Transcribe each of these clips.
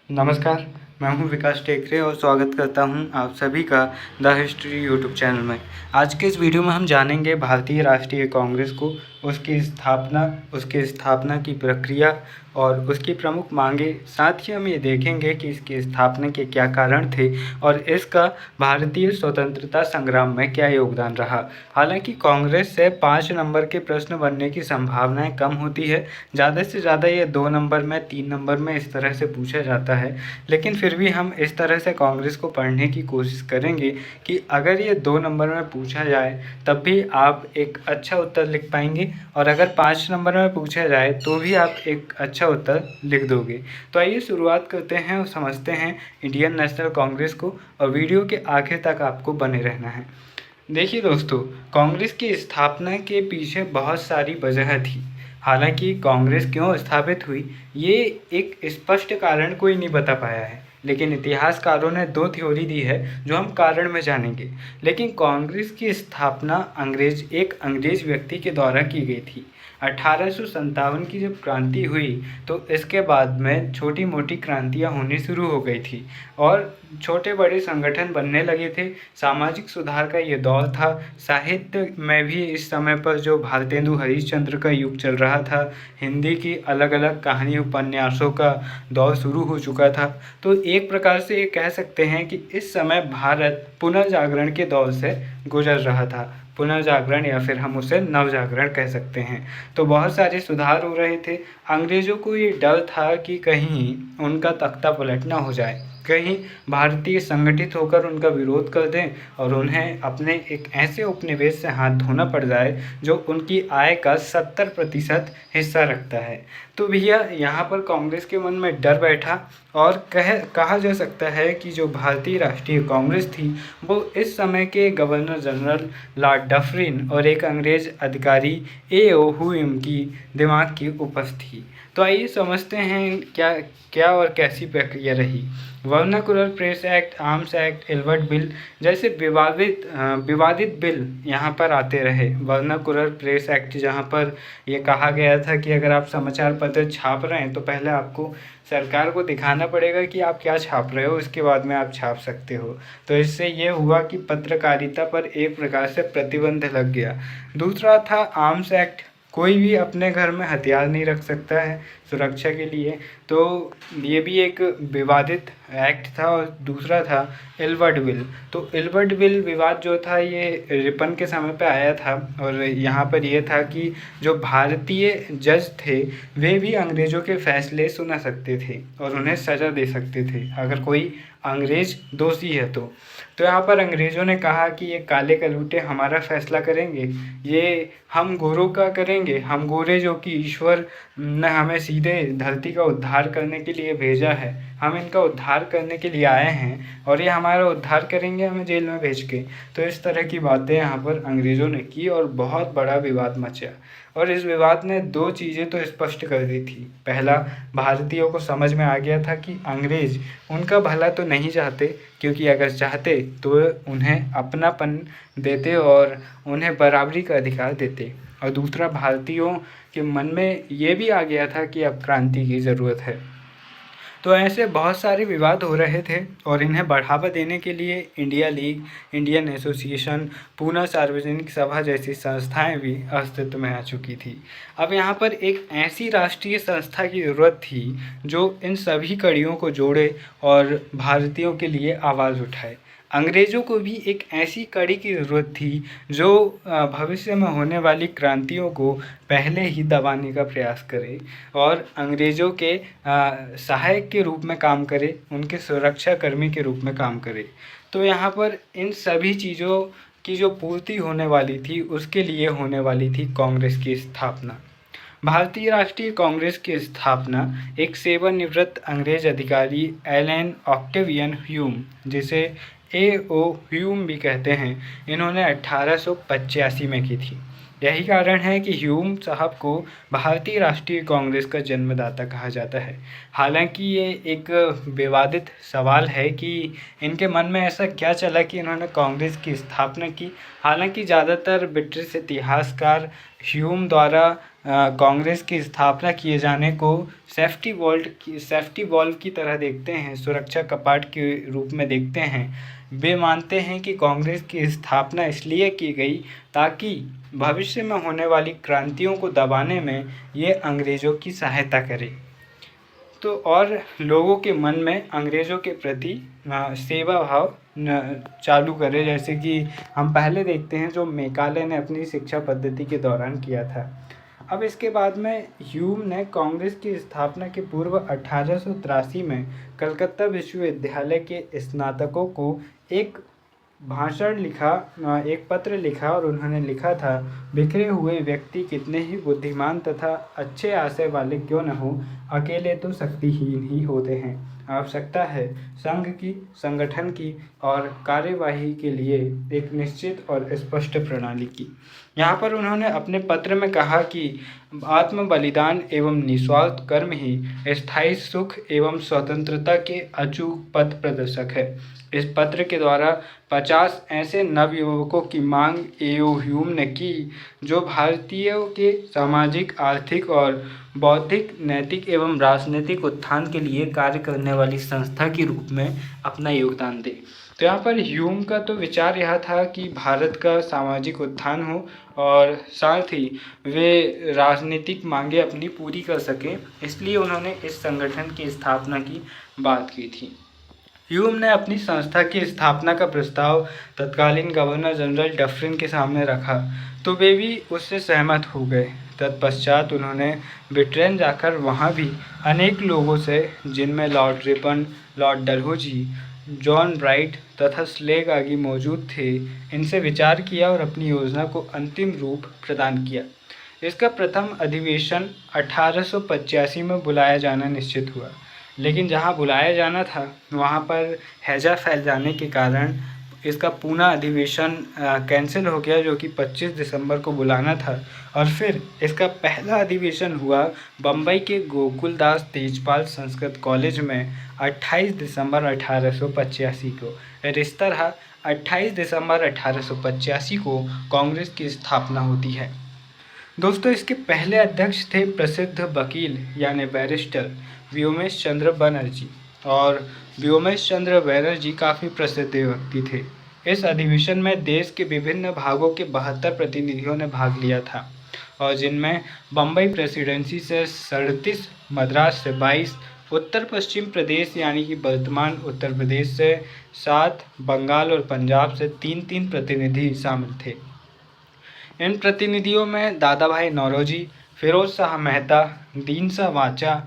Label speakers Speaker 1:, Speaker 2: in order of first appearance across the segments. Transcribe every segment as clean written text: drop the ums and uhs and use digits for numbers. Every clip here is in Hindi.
Speaker 1: नमस्कार, मैं हूं विकास टेकरे और स्वागत करता हूं आप सभी का द हिस्ट्री यूट्यूब चैनल में। आज के इस वीडियो में हम जानेंगे भारतीय राष्ट्रीय कांग्रेस को, उसकी स्थापना की प्रक्रिया और उसकी प्रमुख मांगे। साथ ही हम ये देखेंगे कि इसकी स्थापना के क्या कारण थे और इसका भारतीय स्वतंत्रता संग्राम में क्या योगदान रहा। हालांकि कांग्रेस से 5 नंबर के प्रश्न बनने की संभावनाएं कम होती है, ज़्यादा से ज़्यादा ये 2 नंबर में, 3 नंबर में इस तरह से पूछा जाता है। लेकिन फिर भी हम इस तरह से कांग्रेस को पढ़ने की कोशिश करेंगे कि अगर ये 2 नंबर में पूछा जाए तब भी आप एक अच्छा उत्तर लिख पाएंगे, और अगर 5 नंबर में पूछा जाए तो भी आप एक अच्छा उत्तर लिख दोगे। तो आइए शुरुआत करते हैं और समझते हैं इंडियन नेशनल कांग्रेस को, और वीडियो के आखिर तक आपको बने रहना है। देखिए दोस्तों, कांग्रेस की स्थापना के पीछे बहुत सारी वजह थी। हालांकि कांग्रेस क्यों स्थापित हुई ये एक स्पष्ट कारण कोई नहीं बता पाया है, लेकिन इतिहासकारों ने 2 थ्योरी दी है जो हम कारण में जानेंगे। लेकिन कांग्रेस की स्थापना एक अंग्रेज व्यक्ति के द्वारा की गई थी। 1857 की जब क्रांति हुई तो इसके बाद में छोटी मोटी क्रांतियां होनी शुरू हो गई थी और छोटे बड़े संगठन बनने लगे थे। सामाजिक सुधार का ये दौर था। साहित्य में भी इस समय पर जो भारतेंदु हरिश्चंद्र का युग चल रहा था, हिंदी की अलग अलग कहानी उपन्यासों का दौर शुरू हो चुका था। तो एक प्रकार से ये कह सकते हैं कि इस समय भारत पुनर्जागरण के दौर से गुजर रहा था। पुनर्जागरण या फिर हम उसे नवजागरण कह सकते हैं। तो बहुत सारे सुधार हो रहे थे। अंग्रेज़ों को ये डर था कि कहीं उनका तख्ता पलट ना हो जाए, कहीं भारतीय संगठित होकर उनका विरोध कर दें और उन्हें अपने एक ऐसे उपनिवेश से हाथ धोना पड़ जाए जो उनकी आय का 70% हिस्सा रखता है। तो भैया यहाँ पर कांग्रेस के मन में डर बैठा और कहा जा सकता है कि जो भारतीय राष्ट्रीय कांग्रेस थी वो इस समय के गवर्नर जनरल लॉर्ड डफरिन और एक अंग्रेज अधिकारी ए.ओ. ह्यूम की दिमाग की उपज थी। तो आइए समझते हैं क्या और कैसी प्रक्रिया रही। Vernacular press act, arms act, Albert bill जैसे विवादित बिल यहाँ पर आते रहे। वर्नाकुलर प्रेस एक्ट जहाँ पर ये कहा गया था कि अगर आप समाचार पत्र छाप रहे हैं तो पहले आपको सरकार को दिखाना पड़ेगा कि आप क्या छाप रहे हो, इसके बाद में आप छाप सकते हो। तो इससे ये हुआ कि पत्रकारिता पर एक प्रकार से प्रतिबंध लग गया। दूसरा था आर्म्स एक्ट। कोई भी अपने घर में हथियार नहीं रख सकता है सुरक्षा के लिए, तो ये भी एक विवादित एक्ट था। और दूसरा था एल्बर्ट बिल। तो एल्बर्ट बिल विवाद जो था ये रिपन के समय पे आया था, और यहाँ पर ये था कि जो भारतीय जज थे वे भी अंग्रेज़ों के फैसले सुना सकते थे और उन्हें सज़ा दे सकते थे अगर कोई अंग्रेज़ दोषी है तो यहाँ पर अंग्रेज़ों ने कहा कि ये काले कलूटे हमारा फैसला करेंगे, ये हम गोरों का करेंगे। हम गोरे जो कि ईश्वर ने हमें सीधे धरती का उद्धार करने के लिए भेजा है, हम इनका उद्धार करने के लिए आए हैं और ये हमारा उद्धार करेंगे हमें जेल में भेज के। तो इस तरह की बातें यहाँ पर अंग्रेज़ों ने की और बहुत बड़ा विवाद मचा। और इस विवाद ने 2 चीज़ें तो स्पष्ट कर दी थी। पहला, भारतीयों को समझ में आ गया था कि अंग्रेज़ उनका भला तो नहीं चाहते, क्योंकि अगर चाहते तो उन्हें अपनापन देते और उन्हें बराबरी का अधिकार देते। और दूसरा, भारतीयों के मन में ये भी आ गया था कि अब क्रांति की ज़रूरत है। तो ऐसे बहुत सारे विवाद हो रहे थे और इन्हें बढ़ावा देने के लिए India league, Indian association, Poona सार्वजनिक सभा जैसी संस्थाएं भी अस्तित्व में आ चुकी थी। अब यहाँ पर एक ऐसी राष्ट्रीय संस्था की ज़रूरत थी जो इन सभी कड़ियों को जोड़े और भारतीयों के लिए आवाज़ उठाए। अंग्रेज़ों को भी एक ऐसी कड़ी की ज़रूरत थी जो भविष्य में होने वाली क्रांतियों को पहले ही दबाने का प्रयास करे और अंग्रेज़ों के सहायक के रूप में काम करे, उनके सुरक्षा कर्मी के रूप में काम करे। तो यहाँ पर इन सभी चीज़ों की जो पूर्ति होने वाली थी उसके लिए होने वाली थी कांग्रेस की स्थापना। भारतीय राष्ट्रीय कांग्रेस की स्थापना एक सेवानिवृत्त अंग्रेज अधिकारी एलन ऑक्टेवियन ह्यूम, जिसे ए.ओ. ह्यूम भी कहते हैं, इन्होंने 1885 में की थी। यही कारण है कि ह्यूम साहब को भारतीय राष्ट्रीय कांग्रेस का जन्मदाता कहा जाता है। हालांकि ये एक विवादित सवाल है कि इनके मन में ऐसा क्या चला कि इन्होंने कांग्रेस की स्थापना की। हालांकि ज़्यादातर ब्रिटिश इतिहासकार ह्यूम द्वारा कांग्रेस की स्थापना किए जाने को सेफ्टी वॉल्व की तरह देखते हैं, सुरक्षा कपाट के रूप में देखते हैं। वे मानते हैं कि कांग्रेस की स्थापना इसलिए की गई ताकि भविष्य में होने वाली क्रांतियों को दबाने में ये अंग्रेज़ों की सहायता करे, तो और लोगों के मन में अंग्रेज़ों के प्रति सेवा भाव चालू करे, जैसे कि हम पहले देखते हैं जो मेकाले ने अपनी शिक्षा पद्धति के दौरान किया था। अब इसके बाद में ह्यूम ने कांग्रेस की स्थापना के पूर्व 1883 में कलकत्ता विश्वविद्यालय के स्नातकों को एक भाषण लिखा, एक पत्र लिखा, और उन्होंने लिखा था, बिखरे हुए व्यक्ति कितने ही बुद्धिमान तथा अच्छे आशय वाले क्यों न हो, अकेले तो शक्तिहीन ही होते हैं। आवश्यकता है संघ की, संगठन की और कार्यवाही के लिए एक निश्चित और स्पष्ट प्रणाली की। यहाँ पर उन्होंने अपने पत्र में कहा कि आत्म बलिदान एवं निस्वार्थ कर्म ही स्थायी सुख एवं स्वतंत्रता के अचूक पथ प्रदर्शक है। इस पत्र के द्वारा 50 ऐसे नवयुवकों की मांग एओ ह्यूम ने की जो भारतीयों के सामाजिक, आर्थिक और बौद्धिक, नैतिक एवं राजनीतिक उत्थान के लिए कार्य करने वाली संस्था के रूप में अपना योगदान दे। तो यहाँ पर ह्यूम का तो विचार यह था कि भारत का सामाजिक उत्थान हो और साथ ही वे राजनीतिक मांगे अपनी पूरी कर सकें, इसलिए उन्होंने इस संगठन की स्थापना की बात की थी। ह्यूम ने अपनी संस्था की स्थापना का प्रस्ताव तत्कालीन गवर्नर जनरल डफरिन के सामने रखा, तो वे भी उससे सहमत हो गए। तत्पश्चात उन्होंने ब्रिटेन जाकर वहाँ भी अनेक लोगों से, जिनमें Lord Ripon, Lord Dalhousie, John bright तथा स्लेग आदि मौजूद थे, इनसे विचार किया और अपनी योजना को अंतिम रूप प्रदान किया। इसका प्रथम अधिवेशन 1885 में बुलाया जाना निश्चित हुआ, लेकिन जहां बुलाया जाना था वहां पर हैजा फैल जाने के कारण इसका पूना अधिवेशन कैंसिल हो गया, जो कि 25 दिसंबर को बुलाना था। और फिर इसका पहला अधिवेशन हुआ बम्बई के गोकुलदास तेजपाल संस्कृत कॉलेज में 28 दिसंबर 1885 को। और इस तरह 28 दिसंबर 1885 को कांग्रेस की स्थापना होती है। दोस्तों, इसके पहले अध्यक्ष थे प्रसिद्ध वकील यानी बैरिस्टर व्योमेश चंद्र बनर्जी, और व्योमेश चंद्र बनर्जी काफ़ी प्रसिद्ध व्यक्ति थे। इस अधिवेशन में देश के विभिन्न भागों के 72 प्रतिनिधियों ने भाग लिया था, और जिनमें बम्बई प्रेसिडेंसी से 37, मद्रास से 22, उत्तर पश्चिम प्रदेश यानी कि वर्तमान उत्तर प्रदेश से 7, बंगाल और पंजाब से 3-3 प्रतिनिधि शामिल थे। इन प्रतिनिधियों में दादा भाई नौरोजी, फिरोज शाह मेहता, दीन शाह वाचा,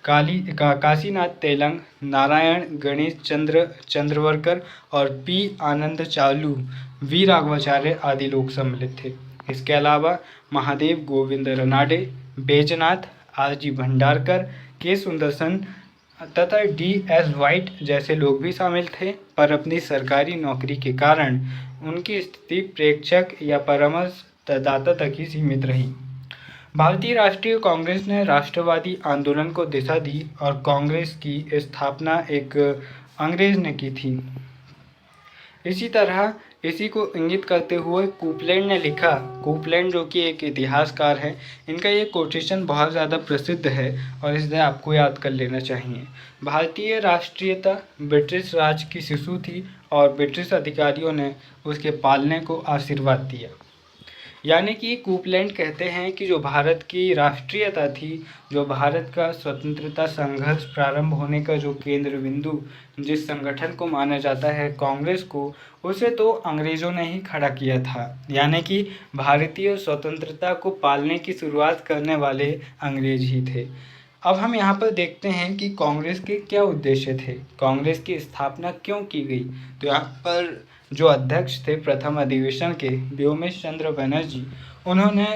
Speaker 1: काशीनाथ तेलंग, नारायण गणेश चंद्र चंद्रवरकर और पी आनंद चालू, वी राघवाचार्य आदि लोग सम्मिलित थे। इसके अलावा महादेव गोविंद रनाडे, बैजनाथ, आर.जी. भंडारकर, के सुंदरसन तथा डी.एस. वाइट जैसे लोग भी शामिल थे, पर अपनी सरकारी नौकरी के कारण उनकी स्थिति प्रेक्षक या परामर्श दाता तक ही सीमित रही। भारतीय राष्ट्रीय कांग्रेस ने राष्ट्रवादी आंदोलन को दिशा दी और कांग्रेस की स्थापना एक अंग्रेज ने की थी। इसी तरह इसी को इंगित करते हुए कूपलैंड ने लिखा, कूपलैंड जो कि एक इतिहासकार हैं, इनका ये कोटेशन बहुत ज़्यादा प्रसिद्ध है और इसे आपको याद कर लेना चाहिए। भारतीय राष्ट्रीयता ब्रिटिश राज की शिशु थी और ब्रिटिश अधिकारियों ने उसके पालने को आशीर्वाद दिया। यानी कि कूपलैंड कहते हैं कि जो भारत की राष्ट्रीयता थी, जो भारत का स्वतंत्रता संघर्ष प्रारंभ होने का जो केंद्र बिंदु जिस संगठन को माना जाता है कांग्रेस को, उसे तो अंग्रेज़ों ने ही खड़ा किया था। यानी कि भारतीय स्वतंत्रता को पालने की शुरुआत करने वाले अंग्रेज ही थे। अब हम यहाँ पर देखते हैं कि कांग्रेस के क्या उद्देश्य थे, कांग्रेस की स्थापना क्यों की गई। तो यहाँ पर जो अध्यक्ष थे प्रथम अधिवेशन के, व्योमेश चंद्र बनर्जी, उन्होंने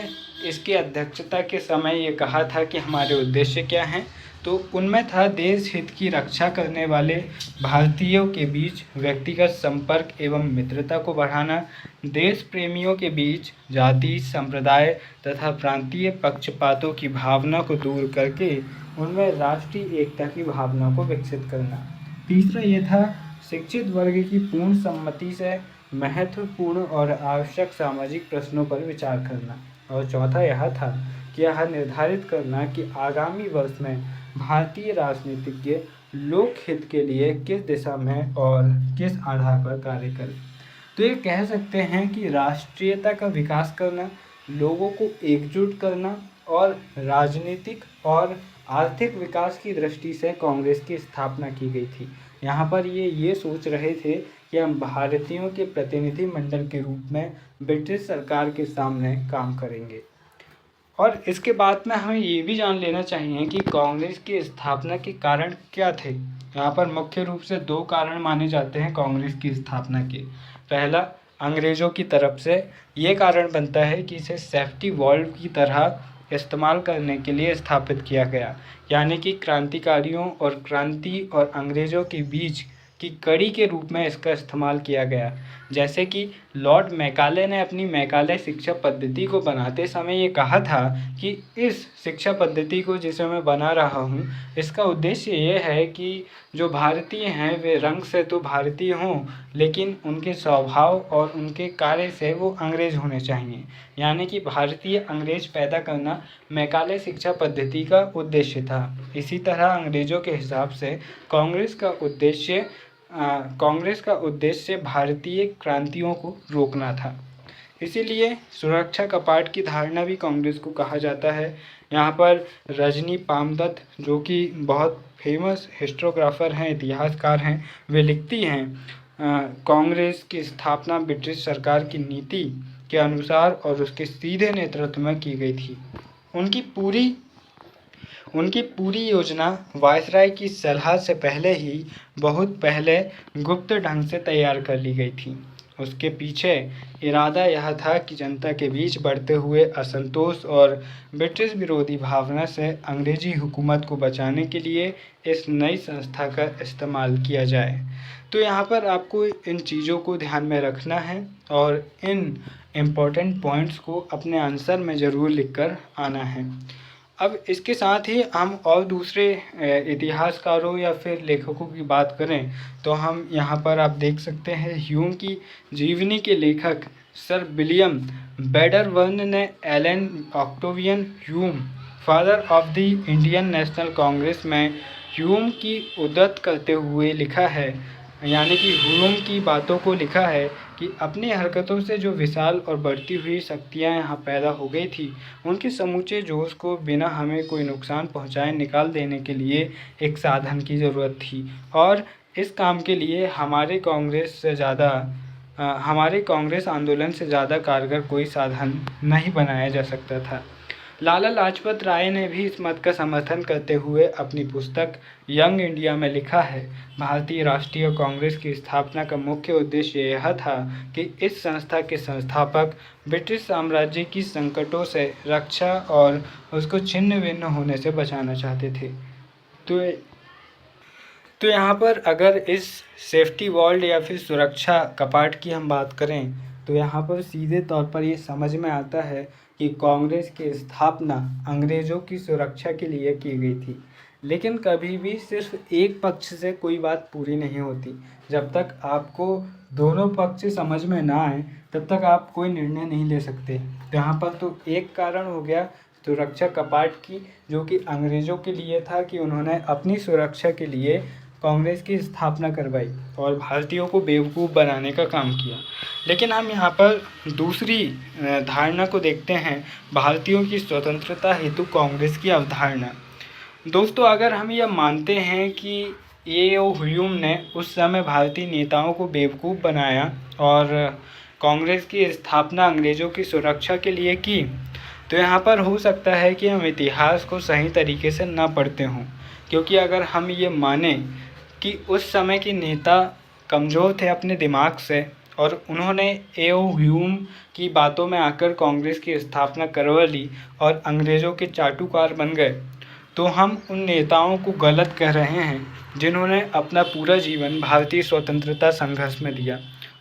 Speaker 1: इसकी अध्यक्षता के समय ये कहा था कि हमारे उद्देश्य क्या हैं। तो उनमें था देश हित की रक्षा करने वाले भारतीयों के बीच व्यक्तिगत संपर्क एवं मित्रता को बढ़ाना, देश प्रेमियों के बीच जाति, संप्रदाय तथा प्रांतीय पक्षपातों की भावना को दूर करके उनमें राष्ट्रीय एकता की भावना को विकसित करना। तीसरा ये था शिक्षित वर्ग की पूर्ण सम्मति से महत्वपूर्ण और आवश्यक सामाजिक प्रश्नों पर विचार करना। और चौथा यह था कि यह निर्धारित करना कि आगामी वर्ष में भारतीय राजनीतिज्ञ लोक हित के लिए किस दिशा में और किस आधार पर कार्य करें। तो ये कह सकते हैं कि राष्ट्रीयता का विकास करना, लोगों को एकजुट करना और राजनीतिक और आर्थिक विकास की दृष्टि से कांग्रेस की स्थापना की गई थी। यहाँ पर ये सोच रहे थे कि हम भारतीयों के प्रतिनिधि मंडल के रूप में ब्रिटिश सरकार के सामने काम करेंगे। और इसके बाद में हमें ये भी जान लेना चाहिए कि कांग्रेस की स्थापना के कारण क्या थे। यहाँ पर मुख्य रूप से दो कारण माने जाते हैं कांग्रेस की स्थापना के। पहला, अंग्रेज़ों की तरफ से ये कारण बनता है कि इसे सेफ्टी वॉल्व की तरह इस्तेमाल करने के लिए स्थापित किया गया, यानी कि क्रांतिकारियों और क्रांति और अंग्रेज़ों के बीच की कड़ी के रूप में इसका इस्तेमाल किया गया। जैसे कि लॉर्ड मैकाले ने अपनी मैकाले शिक्षा पद्धति को बनाते समय ये कहा था कि इस शिक्षा पद्धति को जिसे मैं बना रहा हूँ, इसका उद्देश्य ये है कि जो भारतीय हैं वे रंग से तो भारतीय हों, लेकिन उनके स्वभाव और उनके कार्य से वो अंग्रेज़ होने चाहिए। यानी कि भारतीय अंग्रेज़ पैदा करना मैकाले शिक्षा पद्धति का उद्देश्य था। इसी तरह अंग्रेज़ों के हिसाब से कांग्रेस का उद्देश्य भारतीय क्रांतियों को रोकना था। इसीलिए सुरक्षा कपाट की धारणा भी कांग्रेस को कहा जाता है। यहाँ पर रजनी पामदत्त, जो कि बहुत फेमस हिस्टोग्राफर हैं, इतिहासकार हैं, वे लिखती हैं कांग्रेस की स्थापना ब्रिटिश सरकार की नीति के अनुसार और उसके सीधे नेतृत्व में की गई थी। उनकी पूरी योजना वायसराय की सलाह से पहले ही बहुत पहले गुप्त ढंग से तैयार कर ली गई थी। उसके पीछे इरादा यह था कि जनता के बीच बढ़ते हुए असंतोष और ब्रिटिश विरोधी भावना से अंग्रेजी हुकूमत को बचाने के लिए इस नई संस्था का इस्तेमाल किया जाए। तो यहाँ पर आपको इन चीज़ों को ध्यान में रखना है और इन इम्पोर्टेंट पॉइंट्स को अपने आंसर में ज़रूर लिखकर आना है। अब इसके साथ ही हम और दूसरे इतिहासकारों या फिर लेखकों की बात करें तो हम यहाँ पर आप देख सकते हैं ह्यूम की जीवनी के लेखक सर विलियम बेडरवर्न ने Allan Octavian Hume, father of the Indian National Congress में ह्यूम की उद्धृत करते हुए लिखा है, यानी कि ह्यूम की बातों को लिखा है कि अपनी हरकतों से जो विशाल और बढ़ती हुई शक्तियाँ यहाँ पैदा हो गई थी, उनके समूचे जोश को बिना हमें कोई नुकसान पहुँचाए निकाल देने के लिए एक साधन की ज़रूरत थी और इस काम के लिए हमारे कांग्रेस आंदोलन से ज़्यादा कारगर कोई साधन नहीं बनाया जा सकता था। लाला लाजपत राय ने भी इस मत का समर्थन करते हुए अपनी पुस्तक यंग इंडिया में लिखा है, भारतीय राष्ट्रीय कांग्रेस की स्थापना का मुख्य उद्देश्य यह था कि इस संस्था के संस्थापक ब्रिटिश साम्राज्य की संकटों से रक्षा और उसको छिन्न भिन्न होने से बचाना चाहते थे। तो यहाँ पर अगर इस सेफ्टी वॉल्व या फिर सुरक्षा कपाट की हम बात करें तो यहाँ पर सीधे तौर पर ये समझ में आता है कि कांग्रेस की स्थापना अंग्रेज़ों की सुरक्षा के लिए की गई थी। लेकिन कभी भी सिर्फ एक पक्ष से कोई बात पूरी नहीं होती। जब तक आपको दोनों पक्ष समझ में ना आए तब तक आप कोई निर्णय नहीं ले सकते। तो यहाँ पर तो एक कारण हो गया सुरक्षा कपाट की, जो कि अंग्रेज़ों के लिए था कि उन्होंने अपनी सुरक्षा के लिए कांग्रेस की स्थापना करवाई और भारतीयों को बेवकूफ़ बनाने का काम किया। लेकिन हम यहाँ पर दूसरी धारणा को देखते हैं, भारतीयों की स्वतंत्रता हेतु कांग्रेस की अवधारणा। दोस्तों, अगर हम यह मानते हैं कि ए.ओ. ह्यूम ने उस समय भारतीय नेताओं को बेवकूफ़ बनाया और कांग्रेस की स्थापना अंग्रेज़ों की सुरक्षा के लिए की, तो यहाँ पर हो सकता है कि हम इतिहास को सही तरीके से ना पढ़ते हों। क्योंकि अगर हम ये माने कि उस समय के नेता कमज़ोर थे अपने दिमाग से और उन्होंने ए.ओ. ह्यूम की बातों में आकर कांग्रेस की स्थापना करवा ली और अंग्रेज़ों के चाटुकार बन गए, तो हम उन नेताओं को गलत कह रहे हैं जिन्होंने अपना पूरा जीवन भारतीय स्वतंत्रता संघर्ष में दिया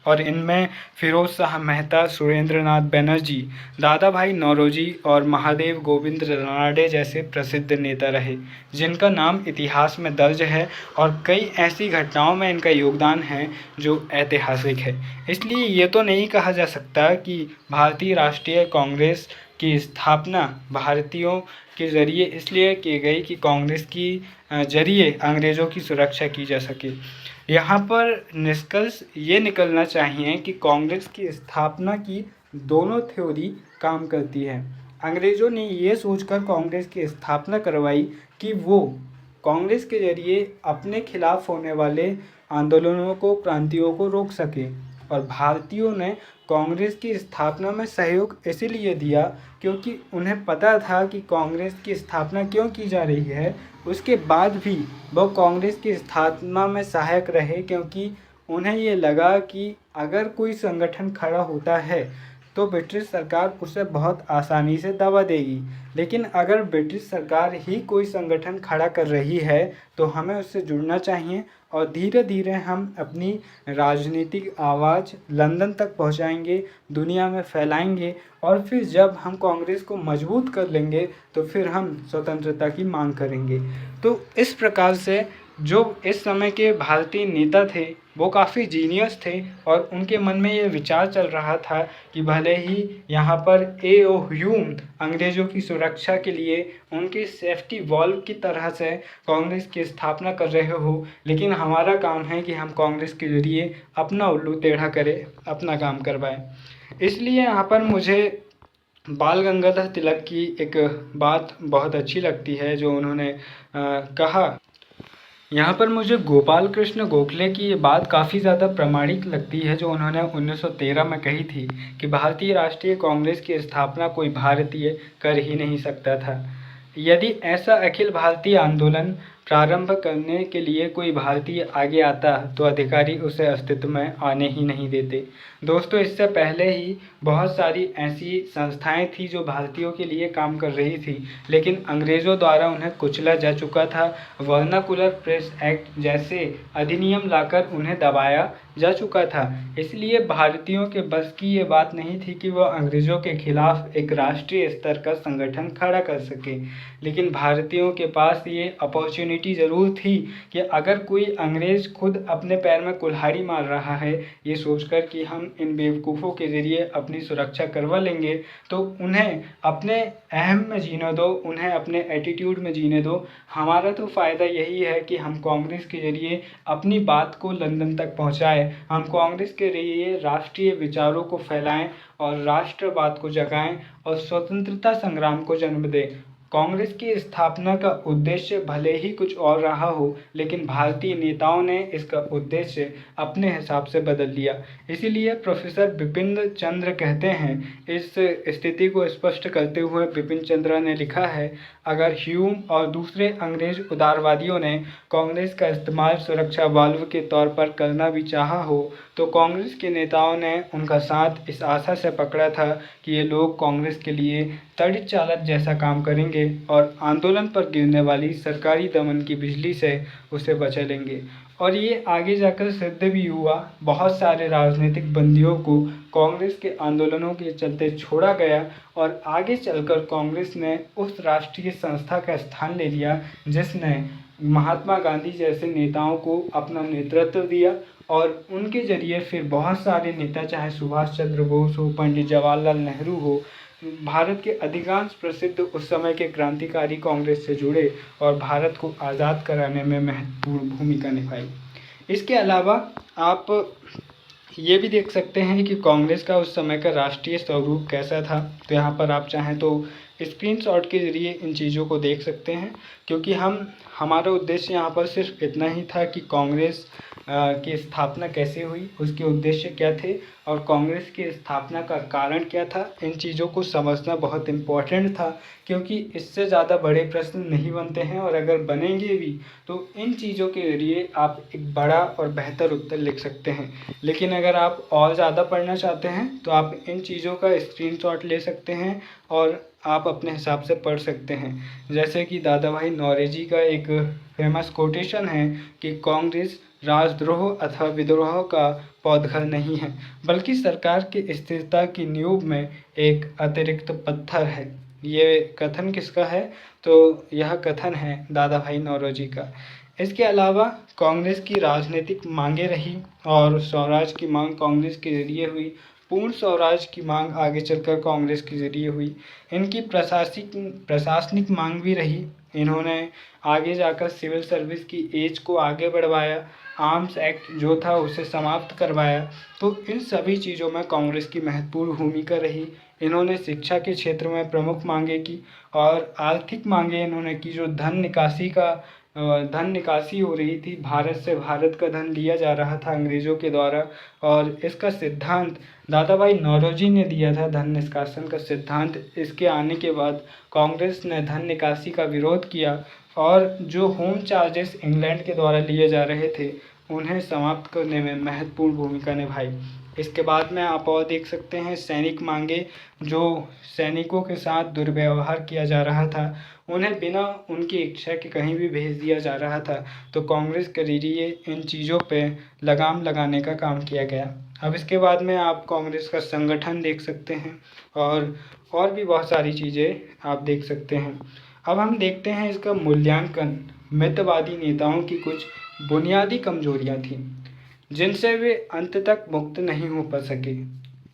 Speaker 1: और इनमें फिरोज शाह मेहता, सुरेंद्र नाथ बनर्जी, दादा भाई नौरोजी और महादेव गोविंद रानडे जैसे प्रसिद्ध नेता रहे, जिनका नाम इतिहास में दर्ज है और कई ऐसी घटनाओं में इनका योगदान है जो ऐतिहासिक है। इसलिए ये तो नहीं कहा जा सकता कि भारतीय राष्ट्रीय कांग्रेस की स्थापना भारतीयों के ज़रिए इसलिए की गई कि कांग्रेस की जरिए अंग्रेज़ों की सुरक्षा की जा सके। यहाँ पर निष्कर्ष ये निकलना चाहिए कि कांग्रेस की स्थापना की दोनों थ्योरी काम करती है। अंग्रेज़ों ने ये सोचकर कांग्रेस की स्थापना करवाई कि वो कांग्रेस के जरिए अपने खिलाफ होने वाले आंदोलनों को, क्रांतियों को रोक सके, और भारतीयों ने कांग्रेस की स्थापना में सहयोग इसीलिए दिया क्योंकि उन्हें पता था कि कांग्रेस की स्थापना क्यों की जा रही है। उसके बाद भी वो कांग्रेस की स्थापना में सहायक रहे क्योंकि उन्हें ये लगा कि अगर कोई संगठन खड़ा होता है तो ब्रिटिश सरकार उसे बहुत आसानी से दबा देगी, लेकिन अगर ब्रिटिश सरकार ही कोई संगठन खड़ा कर रही है तो हमें उससे जुड़ना चाहिए और धीरे धीरे हम अपनी राजनीतिक आवाज़ लंदन तक पहुंचाएंगे, दुनिया में फैलाएंगे, और फिर जब हम कांग्रेस को मजबूत कर लेंगे तो फिर हम स्वतंत्रता की मांग करेंगे। तो इस प्रकार से जो इस समय के भारतीय नेता थे वो काफ़ी जीनियस थे और उनके मन में ये विचार चल रहा था कि भले ही यहाँ पर ए.ओ. ह्यूम अंग्रेज़ों की सुरक्षा के लिए उनकी सेफ्टी वॉल्व की तरह से कांग्रेस की स्थापना कर रहे हो, लेकिन हमारा काम है कि हम कांग्रेस के ज़रिए अपना उल्लू टेढ़ा करें, अपना काम करवाएं। इसलिए यहाँ पर मुझे बाल गंगाधर तिलक की एक बात बहुत अच्छी लगती है जो उन्होंने कहा। यहाँ पर मुझे गोपाल कृष्ण गोखले की ये बात काफ़ी ज़्यादा प्रामाणिक लगती है जो उन्होंने 1913 में कही थी कि भारतीय राष्ट्रीय कांग्रेस की स्थापना कोई भारतीय कर ही नहीं सकता था। यदि ऐसा अखिल भारतीय आंदोलन प्रारंभ करने के लिए कोई भारतीय आगे आता तो अधिकारी उसे अस्तित्व में आने ही नहीं देते। दोस्तों, इससे पहले ही बहुत सारी ऐसी संस्थाएं थी जो भारतीयों के लिए काम कर रही थी, लेकिन अंग्रेज़ों द्वारा उन्हें कुचला जा चुका था। वर्नाकुलर प्रेस एक्ट जैसे अधिनियम लाकर उन्हें दबाया जा चुका था। इसलिए भारतीयों के बस की ये बात नहीं थी कि वह अंग्रेज़ों के खिलाफ एक राष्ट्रीय स्तर का संगठन खड़ा कर सके, लेकिन भारतीयों के पास ये अपॉर्चुनिटी ज़रूर थी कि अगर कोई अंग्रेज़ खुद अपने पैर में कुल्हाड़ी मार रहा है ये सोचकर कि हम इन बेवकूफ़ों के ज़रिए अपनी सुरक्षा करवा लेंगे, तो उन्हें अपने अहम में जीने दो, उन्हें अपने एटीट्यूड में जीने दो। हमारा तो फ़ायदा यही है कि हम कांग्रेस के ज़रिए अपनी बात को लंदन तक पहुंचाएं, हम कांग्रेस के ज़रिए राष्ट्रीय विचारों को फैलाएं और राष्ट्रवाद को जगाएं और स्वतंत्रता संग्राम को जन्म दें। कांग्रेस की स्थापना का उद्देश्य भले ही कुछ और रहा हो, लेकिन भारतीय नेताओं ने इसका उद्देश्य अपने हिसाब से बदल लिया। इसीलिए प्रोफेसर बिपिन चंद्र कहते हैं, इस स्थिति को स्पष्ट करते हुए बिपिन चंद्र ने लिखा है, अगर ह्यूम और दूसरे अंग्रेज उदारवादियों ने कांग्रेस का इस्तेमाल सुरक्षा वाल्व के तौर पर करना भी चाहा हो तो कांग्रेस के नेताओं ने उनका साथ इस आशा से पकड़ा था कि ये लोग कांग्रेस के लिए तड़ित चालक जैसा काम करेंगे और आंदोलन पर गिरने वाली सरकारी दमन की बिजली से उसे बचा लेंगे। और ये आगे जाकर सिद्ध भी हुआ। बहुत सारे राजनीतिक बंदियों को कांग्रेस के आंदोलनों के चलते छोड़ा गया और आगे चलकर कांग्रेस ने उस राष्ट्रीय संस्था का स्थान ले लिया जिसने महात्मा गांधी जैसे नेताओं को अपना नेतृत्व दिया और उनके जरिए फिर बहुत सारे नेता, चाहे सुभाष चंद्र बोस हो, पंडित जवाहरलाल नेहरू हो, भारत के अधिकांश प्रसिद्ध उस समय के क्रांतिकारी कांग्रेस से जुड़े और भारत को आज़ाद कराने में महत्वपूर्ण भूमिका निभाई। इसके अलावा आप ये भी देख सकते हैं कि कांग्रेस का उस समय का राष्ट्रीय स्वरूप कैसा था। तो यहाँ पर आप चाहें तो स्क्रीनशॉट के ज़रिए इन चीज़ों को देख सकते हैं, क्योंकि हमारा उद्देश्य यहाँ पर सिर्फ इतना ही था कि कांग्रेस की स्थापना कैसे हुई, उसके उद्देश्य क्या थे और कांग्रेस की स्थापना का कारण क्या था। इन चीज़ों को समझना बहुत इम्पोर्टेंट था, क्योंकि इससे ज़्यादा बड़े प्रश्न नहीं बनते हैं और अगर बनेंगे भी तो इन चीज़ों के ज़रिए आप एक बड़ा और बेहतर उत्तर लिख सकते हैं। लेकिन अगर आप और ज़्यादा पढ़ना चाहते हैं तो आप इन चीज़ों का स्क्रीनशॉट ले सकते हैं और आप अपने हिसाब से पढ़ सकते हैं। जैसे कि दादा भाई नौरोजी का एक फेमस कोटेशन है कि कांग्रेस राजद्रोह अथवा विद्रोह का पौधघर नहीं है, बल्कि सरकार की स्थिरता की नींव में एक अतिरिक्त पत्थर है। ये कथन किसका है? तो यह कथन है दादा भाई नौरोजी का। इसके अलावा कांग्रेस की राजनीतिक मांगें रही और स्वराज की मांग कांग्रेस के जरिए हुई, पूर्ण स्वराज की मांग आगे चलकर कांग्रेस के जरिए हुई। इनकी प्रशासनिक मांग भी रही। इन्होंने आगे जाकर सिविल सर्विस की एज को आगे बढ़वाया, आर्म्स एक्ट जो था उसे समाप्त करवाया। तो इन सभी चीज़ों में कांग्रेस की महत्वपूर्ण भूमिका रही। इन्होंने शिक्षा के क्षेत्र में प्रमुख मांगें की और आर्थिक मांगें इन्होंने की। जो धन निकासी हो रही थी, भारत से भारत का धन लिया जा रहा था अंग्रेज़ों के द्वारा, और इसका सिद्धांत दादा भाई नौरोजी ने दिया था, धन निष्कासन का सिद्धांत। इसके आने के बाद कांग्रेस ने धन निकासी का विरोध किया और जो होम चार्जेस इंग्लैंड के द्वारा लिए जा रहे थे उन्हें समाप्त करने में महत्वपूर्ण भूमिका निभाई। इसके बाद में आप और देख सकते हैं सैनिक मांगे। जो सैनिकों के साथ दुर्व्यवहार किया जा रहा था, उन्हें बिना उनकी इच्छा के कहीं भी भेज दिया जा रहा था, तो कांग्रेस के जरिए इन चीज़ों पे लगाम लगाने का काम किया गया। अब इसके बाद में आप कांग्रेस का संगठन देख सकते हैं और भी बहुत सारी चीज़ें आप देख सकते हैं। अब हम देखते हैं इसका मूल्यांकन। मितवादी नेताओं की कुछ बुनियादी कमजोरियां थीं जिनसे वे अंत तक मुक्त नहीं हो पा सके।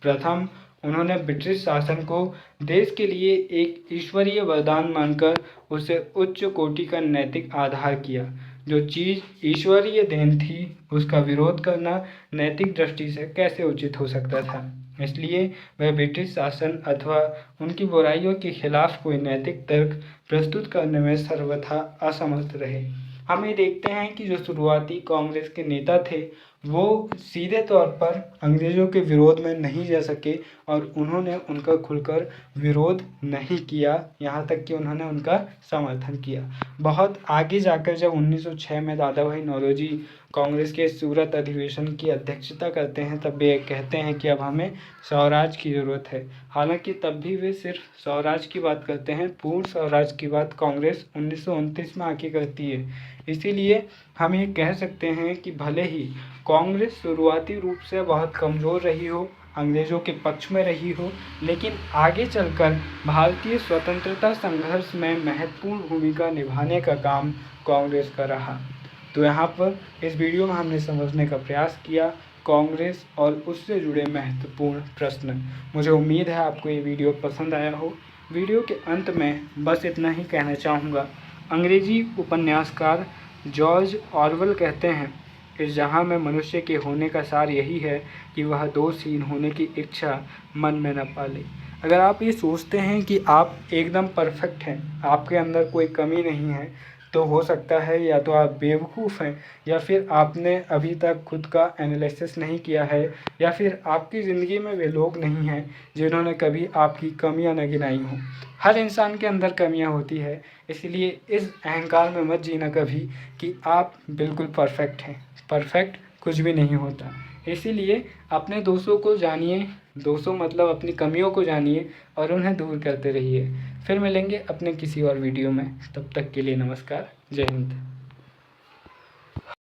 Speaker 1: प्रथम, उन्होंने ब्रिटिश शासन को देश के लिए एक ईश्वरीय वरदान मानकर उसे उच्च कोटि का नैतिक आधार किया। जो चीज़ ईश्वरीय देन थी उसका विरोध करना नैतिक दृष्टि से कैसे उचित हो सकता था। इसलिए वह ब्रिटिश शासन अथवा उनकी बुराइयों के खिलाफ कोई नैतिक तर्क प्रस्तुत करने में सर्वथा असमर्थ रहे। हम ये देखते हैं कि जो शुरुआती कांग्रेस के नेता थे वो सीधे तौर पर अंग्रेज़ों के विरोध में नहीं जा सके और उन्होंने उनका खुलकर विरोध नहीं किया, यहाँ तक कि उन्होंने उनका समर्थन किया। बहुत आगे जाकर जब 1906 में दादा भाई नौरोजी कांग्रेस के सूरत अधिवेशन की अध्यक्षता करते हैं, तब वे कहते हैं कि अब हमें स्वराज की ज़रूरत है। हालांकि तब भी वे सिर्फ स्वराज की बात करते हैं, पूर्ण स्वराज की बात कांग्रेस 1929 में आके करती है। इसीलिए हम ये कह सकते हैं कि भले ही कांग्रेस शुरुआती रूप से बहुत कमज़ोर रही हो, अंग्रेज़ों के पक्ष में रही हो, लेकिन आगे चलकर भारतीय स्वतंत्रता संघर्ष में महत्वपूर्ण भूमिका निभाने का काम कांग्रेस का रहा। तो यहाँ पर इस वीडियो में हमने समझने का प्रयास किया कांग्रेस और उससे जुड़े महत्वपूर्ण प्रश्न। मुझे उम्मीद है आपको ये वीडियो पसंद आया हो। वीडियो के अंत में बस इतना ही कहना चाहूँगा। अंग्रेजी उपन्यासकार जॉर्ज ऑरवेल कहते हैं, इस जहाँ में मनुष्य के होने का सार यही है कि वह दोषहीन होने की इच्छा मन में न पाले। अगर आप ये सोचते हैं कि आप एकदम परफेक्ट हैं, आपके अंदर कोई कमी नहीं है, तो हो सकता है या तो आप बेवकूफ़ हैं या फिर आपने अभी तक खुद का एनालिसिस नहीं किया है, या फिर आपकी ज़िंदगी में वे लोग नहीं हैं जिन्होंने कभी आपकी कमियां न गिनाई हों। हर इंसान के अंदर कमियां होती है, इसलिए इस अहंकार में मत जीना कभी कि आप बिल्कुल परफेक्ट हैं। परफेक्ट कुछ भी नहीं होता। इसीलिए अपने दोषों को जानिए, दोषों मतलब अपनी कमियों को जानिए और उन्हें दूर करते रहिए। फिर मिलेंगे अपने किसी और वीडियो में, तब तक के लिए नमस्कार, जय हिंद।